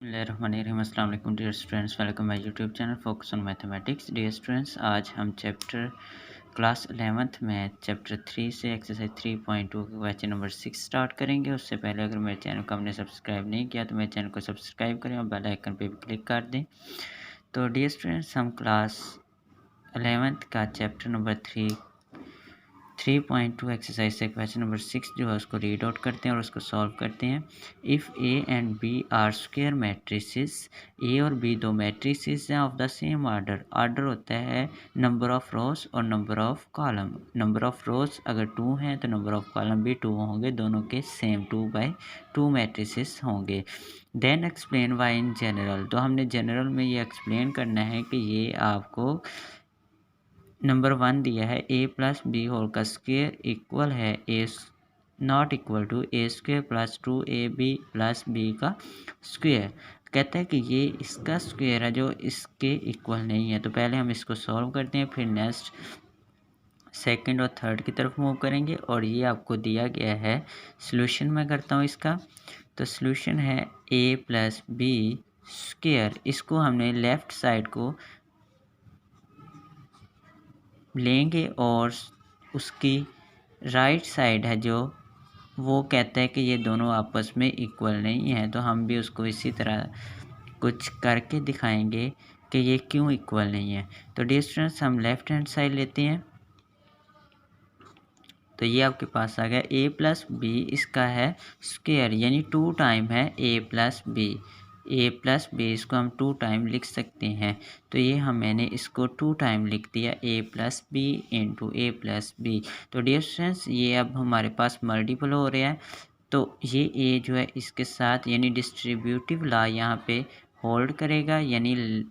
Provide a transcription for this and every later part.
बिस्मिल्लाहिर्रहमानिर्रहीम। अस्सलाम वालेकुम dear students, welcome my YouTube channel focus on mathematics. Dear students, आज हम चैप्टर क्लास 11th में चैप्टर 3 से एक्सरसाइज 3.2 क्वेश्चन नंबर 6 स्टार्ट करेंगे। उससे पहले अगर मेरे चैनल को आपने सब्सक्राइब नहीं किया तो मेरे चैनल को सब्सक्राइब करें और बेल आइकन पे भी क्लिक कर दें। तो डियर स्टूडेंट्स, हम क्लास 11th का चैप्टर नंबर 3.2 एक्सरसाइज से क्वेश्चन नंबर 6 जो है उसको रीड आउट करते हैं और उसको सॉल्व करते हैं। If A and B are square matrices, A और बी दो मैट्रिसेस हैं of the same order. Order होता है नंबर ऑफ रोज और number of column. Number of rows अगर 2 हैं तो नंबर ऑफ कॉलम भी 2 होंगे, दोनों के सेम 2/2 मैट्रिसेस होंगे। Then explain why in general. तो हमने जनरल में ये एक्सप्लेन करना है कि ये आपको नंबर 1 दिया है ए प्लस बी होल का स्क्वायर इक्वल है A not equal to A square plus 2ab plus B का स्क्वायर। कहता है कि ये इसका स्क्वायर है जो इसके इक्वल नहीं है। तो पहले हम इसको सॉल्व करते हैं, फिर नेक्स्ट सेकंड और थर्ड की तरफ मूव करेंगे। और ये आपको दिया गया है सॉल्यूशन मैं करता हूँ इसका। तो सॉल्यूशन है ए प्लस बी स्क्वायर। इसको हमने लेफ़्ट साइड को लेंगे और उसकी राइट साइड है जो वो कहता है कि ये दोनों आपस में इक्वल नहीं है। तो हम भी उसको इसी तरह कुछ करके दिखाएंगे कि ये क्यों इक्वल नहीं है। तो डियर स्टूडेंट्स, हम लेफ़्ट हैंड साइड लेते हैं। तो ये आपके पास आ गया ए प्लस बी, इसका है स्क्वायर यानी 2 टाइम है A plus B. A plus B इसको हम 2 टाइम लिख सकते हैं। तो ये मैंने इसको 2 टाइम लिख दिया ए प्लस बी इंटू ए प्लस बी। तो डियर स्टूडेंट्स, ये अब हमारे पास मल्टीपल हो रहा है। तो ये ए जो है इसके साथ यानी डिस्ट्रीब्यूटिव लॉ यहाँ पे होल्ड करेगा, यानी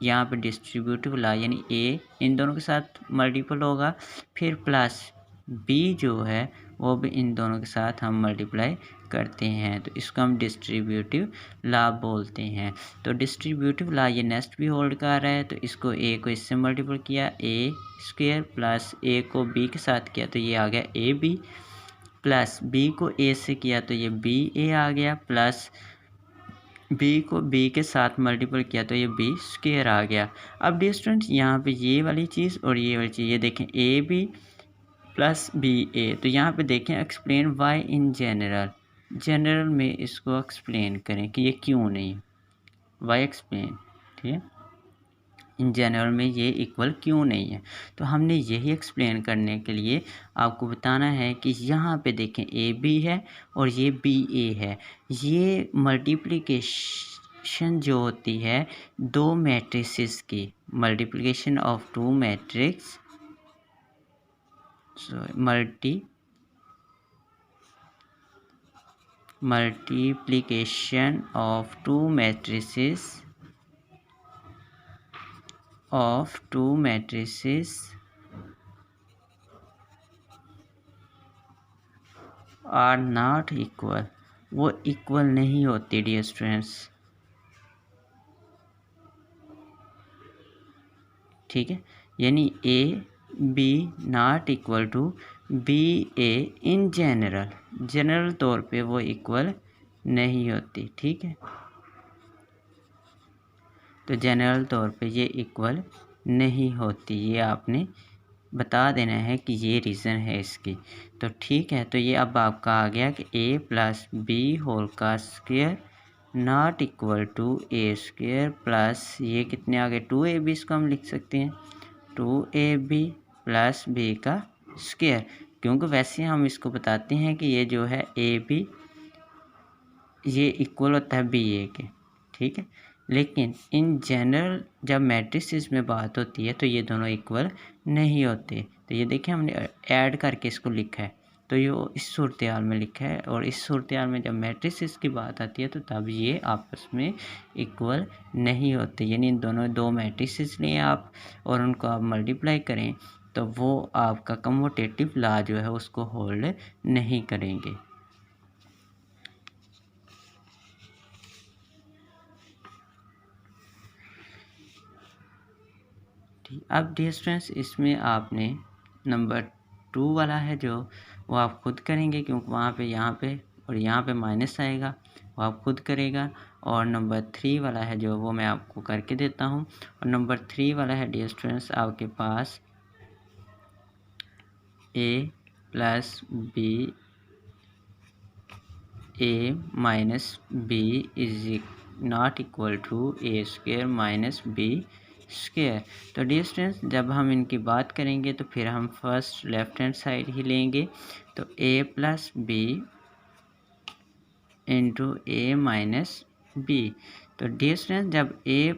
यहाँ पे डिस्ट्रीब्यूटिव लॉ यानी ए इन दोनों के साथ मल्टीपल होगा, फिर प्लस बी जो है वो भी इन दोनों के साथ हम मल्टीप्लाई करते हैं। तो इसको हम डिस्ट्रीब्यूटिव लॉ बोलते हैं। तो डिस्ट्रीब्यूटिव लॉ ये नेक्स्ट भी होल्ड कर रहा है। तो इसको ए को इससे मल्टीपल किया ए स्क्वायर प्लस ए को बी के साथ किया तो ये आ गया ए बी, प्लस बी को ए से किया तो ये बी ए आ गया, प्लस बी को बी के साथ मल्टीपल किया तो ये बी स्क्वायर आ गया। अब डियर स्टूडेंट्स, यहाँ पे ये वाली चीज़ और ये वाली चीज़, ये देखें ए बी प्लस बी ए। तो यहाँ पे देखें explain why in general. General में इसको एक्सप्लेन करें कि ये क्यों नहीं, वाई एक्सप्लेन, ठीक है, इन जनरल में ये इक्वल क्यों नहीं है। तो हमने यही एक्सप्लेन करने के लिए आपको बताना है कि यहाँ पे देखें ए बी है और ये बी ए है। ये मल्टीप्लिकेशन जो होती है दो मैट्रिसेस की, multiplication of two matrix, multiplication of two matrices are not equal। वो इक्वल नहीं होती डियर स्टूडेंट्स, ठीक है, यानी A B not equal to B A in general. General तौर पे वो इक्वल नहीं होती, ठीक है। तो जनरल तौर पे ये इक्वल नहीं होती, ये आपने बता देना है कि ये रीज़न है इसकी। तो ठीक है, तो ये अब आपका आ गया कि ए प्लस बी होल का square not equal to A square plus ये कितने आ गए 2ab, इसको हम लिख सकते हैं 2ab प्लस बी का स्क्वायर, क्योंकि वैसे हम इसको बताते हैं कि ये जो है ए बी ये इक्वल होता है बी ए के, ठीक है। लेकिन इन जनरल जब मैट्रिसेस में बात होती है तो ये दोनों इक्वल नहीं होते। तो ये देखिए हमने ऐड करके इसको लिखा है, तो ये इस सूरत हाल में लिखा है। और इस सूरत हाल में जब मैट्रिसेस की बात आती है तो तब ये आपस में इक्वल नहीं होते। यानी इन दोनों दो मैट्रिसेस लें आप और उनको आप मल्टीप्लाई करें तो वो आपका कम्यूटेटिव लॉ जो है उसको होल्ड नहीं करेंगे। अब डियर स्टूडेंट्स, इसमें आपने नंबर 2 वाला है जो वो आप खुद करेंगे, क्योंकि वहाँ पे यहाँ पे और यहाँ पे माइनस आएगा। वो आप खुद करेगा। और नंबर 3 वाला है जो वो मैं आपको करके देता हूँ। और नंबर 3 वाला है डियर स्टूडेंट्स आपके पास a plus B a minus B is not equal to A square minus B square. तो डियर स्टूडेंट्स जब हम इनकी बात करेंगे तो फिर हम फर्स्ट लेफ्ट हैंड साइड ही लेंगे। तो a plus B into A minus B. तो डियर स्टूडेंट्स जब a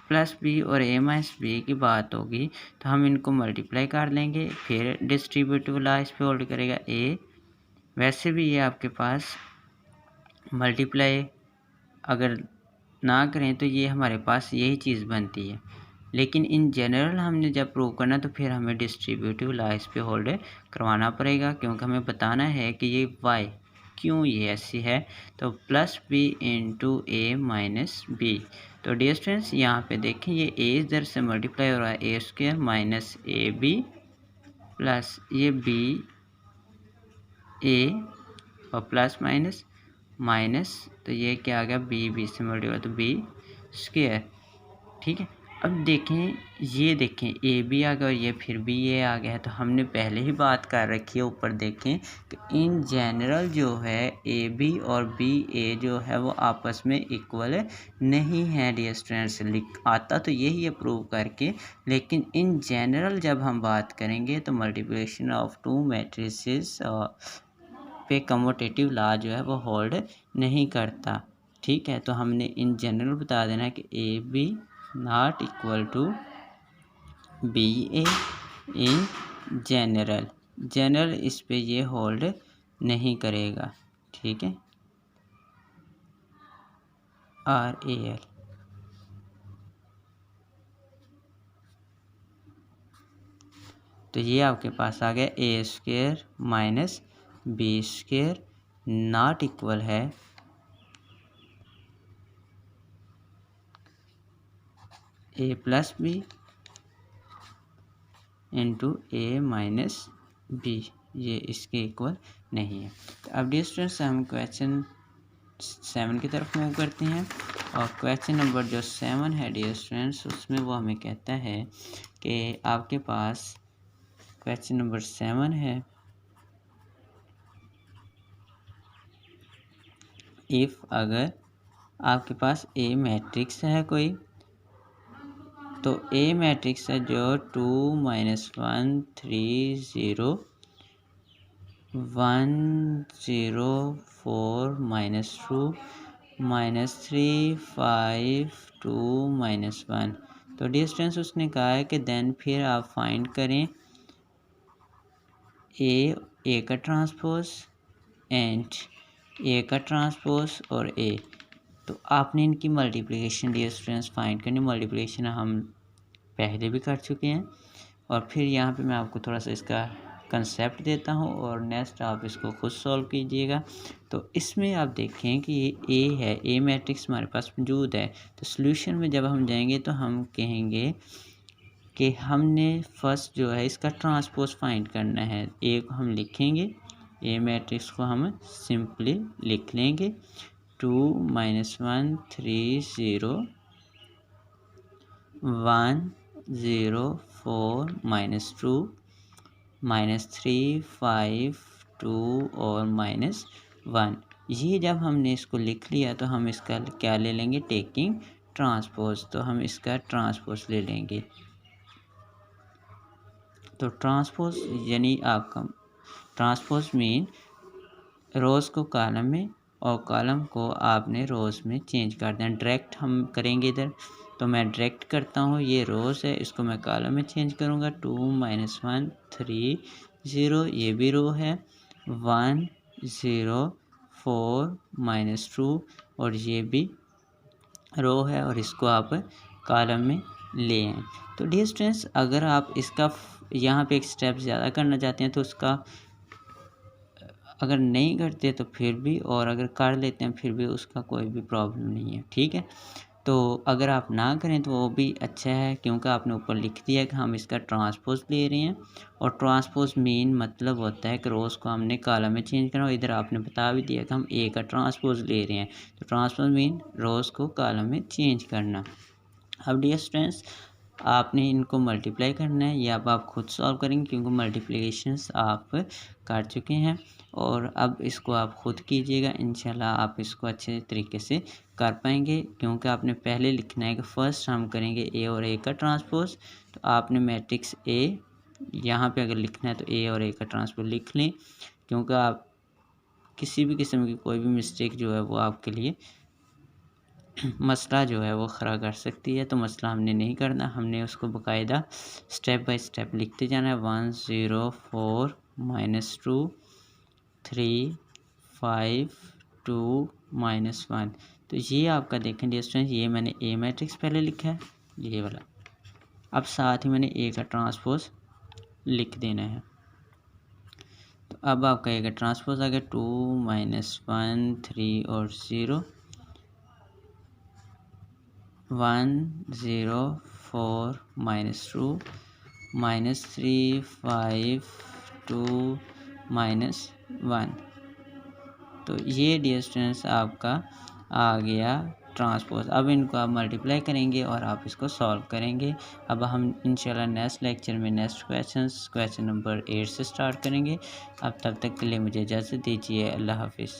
प्लस बी और a माइनस बी की बात होगी तो हम इनको मल्टीप्लाई कर लेंगे, फिर डिस्ट्रीब्यूटिव लॉ इस पे होल्ड करेगा a। वैसे भी ये आपके पास मल्टीप्लाई अगर ना करें तो ये हमारे पास यही चीज़ बनती है, लेकिन इन जनरल हमने जब प्रूव करना तो फिर हमें डिस्ट्रीब्यूटिव लॉ इस पे होल्ड करवाना पड़ेगा, क्योंकि हमें बताना है कि ये y क्यों ये ऐसी है। तो plus B into A minus B. तो डियर स्टूडेंट्स यहाँ पे देखें ये a इधर से मल्टीप्लाई हो रहा है A square minus A B plus ये बी ए और प्लस माइनस माइनस, तो ये क्या आ गया बी से मल्टीप्लाई तो बी स्क्वायर। ठीक है, अब देखें ये देखें ए बी आ गया और ये फिर भी ये आ गया है। तो हमने पहले ही बात कर रखी है, ऊपर देखें कि इन जनरल जो है ए बी और बी ए जो है वो आपस में इक्वल नहीं है डियर स्टूडेंट्स। आता तो यही है प्रूव करके, लेकिन इन जनरल जब हम बात करेंगे तो मल्टीप्लिकेशन ऑफ टू मैट्रिसेस पे कम्यूटेटिव लॉ जो है वो होल्ड नहीं करता। ठीक है, तो हमने इन जनरल बता देना है कि A B not equal to B A in general इस पे ये होल्ड नहीं करेगा। ठीक है, RAL। तो ये आपके पास आ गया A square minus B square not equal है A plus B into A minus B, ये इसके इक्वल नहीं है। तो अब डियर स्टूडेंट्स हम क्वेश्चन 7 की तरफ मूव करते हैं। और क्वेश्चन नंबर जो 7 है डियर स्टूडेंट्स उसमें वो हमें कहता है कि आपके पास क्वेश्चन नंबर 7 है, इफ़ अगर आपके पास ए मैट्रिक्स है कोई, तो ए मैट्रिक्स है जो 2 -1 3 0 1 0 4 -2 -3 5 2 -1। तो डिस्टेंस उसने कहा है कि देन फिर आप फाइंड करें ए का ट्रांसपोज एंड ए का ट्रांसपोज और ए। तो आपने इनकी मल्टीप्लिकेशन डियर स्टूडेंट्स फाइंड करनी। मल्टीप्लिकेशन हम पहले भी कर चुके हैं, और फिर यहाँ पे मैं आपको थोड़ा सा इसका कंसेप्ट देता हूँ और नेक्स्ट आप इसको खुद सॉल्व कीजिएगा। तो इसमें आप देखें कि ये ए है, ए मैट्रिक्स हमारे पास मौजूद है। तो सॉल्यूशन में जब हम जाएंगे तो हम कहेंगे कि हमने फर्स्ट जो है इसका ट्रांसपोज फाइंड करना है। ए को हम लिखेंगे, ए मैट्रिक्स को हम सिंपली लिख लेंगे 2 -1 3 0 1 0 4 -2 -3 5 2 और -1। ये जब हमने इसको लिख लिया तो हम इसका क्या ले लेंगे, टेकिंग ट्रांसपोज। तो हम इसका ट्रांसपोज ले लेंगे। तो ट्रांसपोज यानी आपका ट्रांसपोज मीन रोज़ को कॉलम में और कॉलम को आपने रोज़ में चेंज कर देना। डायरेक्ट हम करेंगे इधर, तो मैं डायरेक्ट करता हूँ, ये रोज़ है इसको मैं कॉलम में चेंज करूँगा। 2 -1 3 0 ये भी रो है, 1 0 4 -2 और ये भी रो है, और इसको आप कॉलम में ले आएँ। तो डियर स्टूडेंट्स अगर आप इसका यहाँ पे एक स्टेप ज़्यादा करना चाहते हैं तो उसका अगर नहीं करते तो फिर भी, और अगर कर लेते हैं फिर भी उसका कोई भी प्रॉब्लम नहीं है। ठीक है, तो अगर आप ना करें तो वो भी अच्छा है, क्योंकि आपने ऊपर लिख दिया कि हम इसका ट्रांसपोज ले रहे हैं। और ट्रांसपोज मीन मतलब होता है कि रोज़ को हमने कॉलम में चेंज करना। इधर आपने बता भी दिया कि हम ए का ट्रांसपोज ले रहे हैं, तो ट्रांसपोज मीन रोज़ को कॉलम में चेंज करना। अब डियर स्टूडेंट्स, आपने इनको मल्टीप्लाई करना है, या अब आप खुद सॉल्व करेंगे क्योंकि मल्टीप्लिकेशंस आप कर चुके हैं। और अब इसको आप खुद कीजिएगा, इंशाल्लाह आप इसको अच्छे तरीके से कर पाएंगे, क्योंकि आपने पहले लिखना है कि फ़र्स्ट हम करेंगे ए और ए का ट्रांसपोज। तो आपने मैट्रिक्स ए यहाँ पे अगर लिखना है तो ए और ए का ट्रांसपोज लिख लें, क्योंकि आप किसी भी किस्म की कोई भी मिस्टेक जो है वो आपके लिए मसला जो है वो खड़ा कर सकती है। तो मसला हमने नहीं करना, हमने उसको बाकायदा स्टेप बाय स्टेप लिखते जाना है। 1 0 4 -2 3 5 2 -1। तो ये आपका देखें डियर स्टूडेंट, ये मैंने ए मैट्रिक्स पहले लिखा है, ये वाला। अब साथ ही मैंने ए का ट्रांसपोज लिख देना है। तो अब आपका ए का ट्रांसपोज आ गया 2 -1 3 और 0 1 0 4 -2 -3 5 2 -1। तो ये डियर स्टूडेंट्स आपका आ गया ट्रांसपोज। अब इनको आप मल्टीप्लाई करेंगे और आप इसको सॉल्व करेंगे। अब हम इंशाल्लाह नेक्स्ट लेक्चर में नेक्स्ट क्वेश्चन नंबर 8 से स्टार्ट करेंगे। अब तब तक के लिए मुझे इजाज़त दीजिए। अल्लाह हाफिज़।